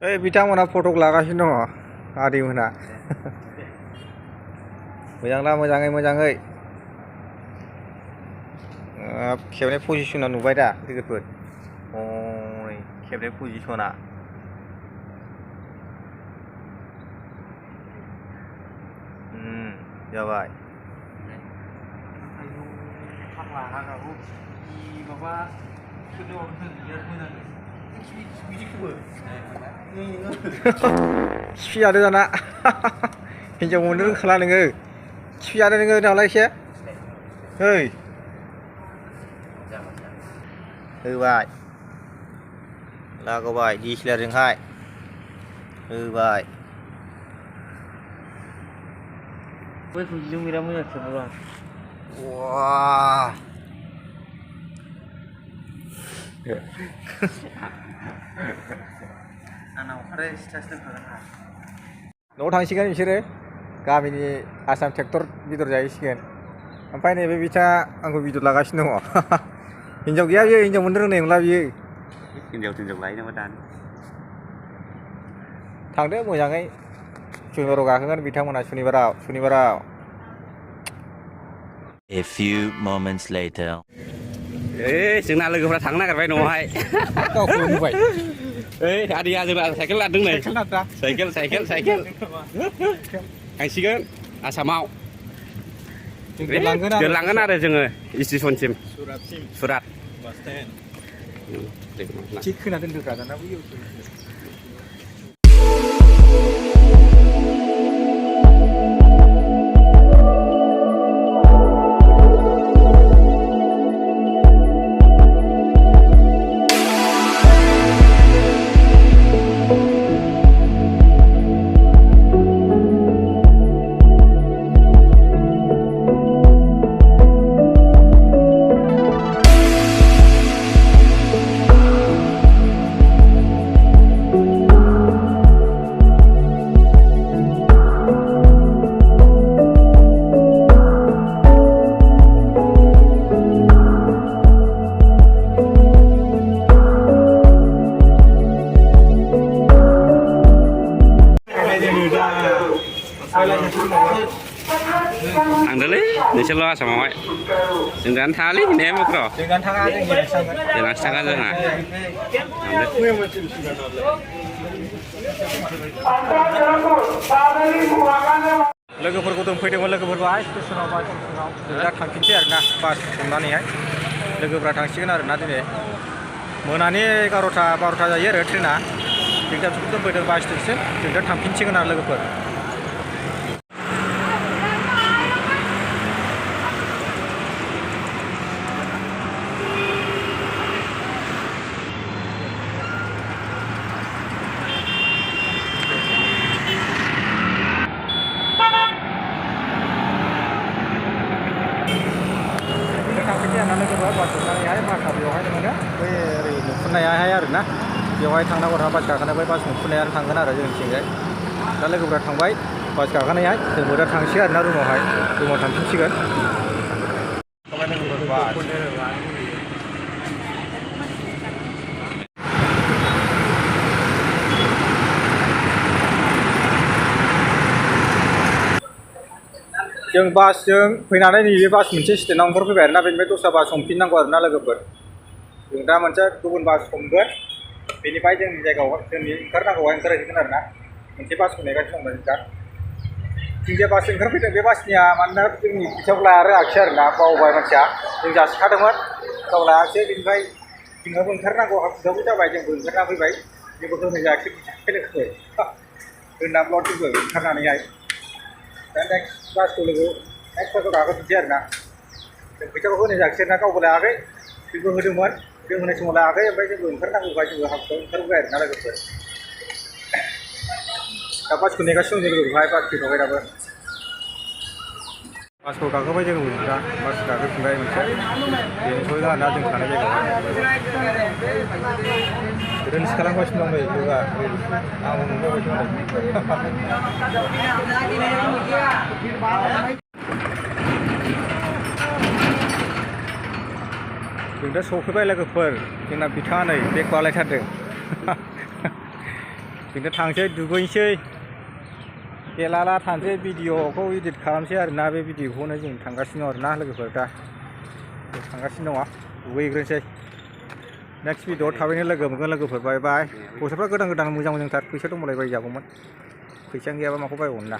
ओइ बिथांमोना फटक लागासिनो दङ आदैमोना मोजांना मोजाङै खेबनाय पजिसना नुबाय दा लोगोफोर ओइ खेबनाय पजिसना जाबाय खिफि जादों दाना हिन्जाव मोननो रोंखाला नोङो खिफि जादों नोङो दालाय एसे ओइ होबाय लागावबाय DSLR-जोंहाय होबाय बै फुजिजों बिराद मोजां खेबोबा वाह न'आव थांसिगोन बिसोरो गामिनि आसाम ट्रेक्टर बेदर जाहैसिगोन ओमफ्राय नैबे बिथाङा आंखौ बेदर लागासिनो दङ हिन्जाव गैया बियो हिन्जाव मोननो रोंनाय नंला बियो हिन्जाव लायो नामा दानो थांदो मोजाङै सुनिबाराव गाखोगोन बिथांमोना सुनिबाराव A few moments later. जोंना लोगोफ्रा थांनो नागिरबाय न'आवहाय गावखौ नुबाय ओइ आदैया जोंना साइकेल लादों नै साइकेल थांसिगोन आसामाव दोनलांगोन आरो जोङो स्टेसनसिम सुरात थिग खोना दोनदोब्रा दाना बैयाव थांदोलै नोंसोरल' आसामावहाय जों दानो थाङालै ने मक्र' जों थाङा देनांसो थाङा जोंहा लोगोफोरखौ दोनफैदोंमोन लोगोफोरखौ स्टेसनाव जों दा थांफिनसै आरोना बास हमनानैहाय लोगोफ्रा थांसिगोन आरोना दिनै मोनानि 11-12 जायो आरो ट्रेना जों दा दोनफैदों बास स्टेसन जों दा थांफिनसिगोन आरो लोगोफोर बास हमनानैहाय बासआ बेवहायनो मोनो बै ओरै नुहुरनायाहाय आरोना बेवहाय थांनांगौ बास गाखोनाय बै बास नुहुरनायानो थांगोन आरो जोंनिथिंजाय दा लोगोफ्रा थांबाय बास गाखोनायहाय जोंबो दा थांसै आरोना रुमाव थांफिनसिगोन जों बासजों फैनानै नैबे बास मोनसे स्टेन्डआव ओंखारफैबाय आरोना बेनिफ्राय दस्रा बास हमफिननांगौ आरोना लोगोफोर जों दा मोनसे गुबुन बास हमगोन बेनिफ्राय जोंनि जायगायाव जोंनि ओंखारनांगौहाय ओंखारहैगोन आरोना मोनसे बासखौ नेगासिनो दंमोन दा जों जे बास ओंखारफैदों बे बासनिया मानोना जोंनि फैसाखौ लायाखिसै आरोना बावबाय मानसिया जों जासिखादोंमोन गाव लायाखिसै बेनिफ्राय जोंनाबो ओंखारनांगौ हाखु जाबाय जोंबो ओंखारना फैबाय जेबो होनाय जायाखै लोगोफोर दोननानैल' जोंबो ओंखारनानैहाय दा नेक्स्ट बासखौ नेक्स्ट बासखौ गाखोफिनसै आरोना जों फैसाखौ होनाय जायाखिसै आरोना गावबो लायाखै जोंबो होदोंमोन जों होनाय समाव लायाखै ओमफ्राय जोंबो ओंखारनांगौखाय जोंबो हाखुआव ओंखारबोबाय आरोना लोगोफोर दा बासखौ नेगासिनो दं लोगोफोरहाय बास फैथ'बाय दाबो बासखौ गाखोबाय जोङो दा बास गाखोफिनबाय मोनसे बेनिफ्राय आरोना जों थानाय जायगायाव रिल्स खालामगासिनो दं नै लोगोआ आंबो नुबाय जों दा सफैबाय लोगोफोर जोंना बिथाङा नै बेग बालायथारदों जों दा थांसै दुगैनोसै गेलाला थांसै भिडिअखौ इडिट खालामसै आरोना बे भिडिअखौनो जों थांगासिनो दं आरोना लोगोफोर दा थांगासिनो दङ दुगैग्रोनोसै नेक्स्ट भिडिअआव थाबैनो लोगो मोनगोन लोगोफोर बाय बाय गस्लाफ्रा गोदान गोदान मोजां मोजांथार फैसा दंबालाय बायजागौमोन फैसायानो गैयाबा माखौ बायबावनो ना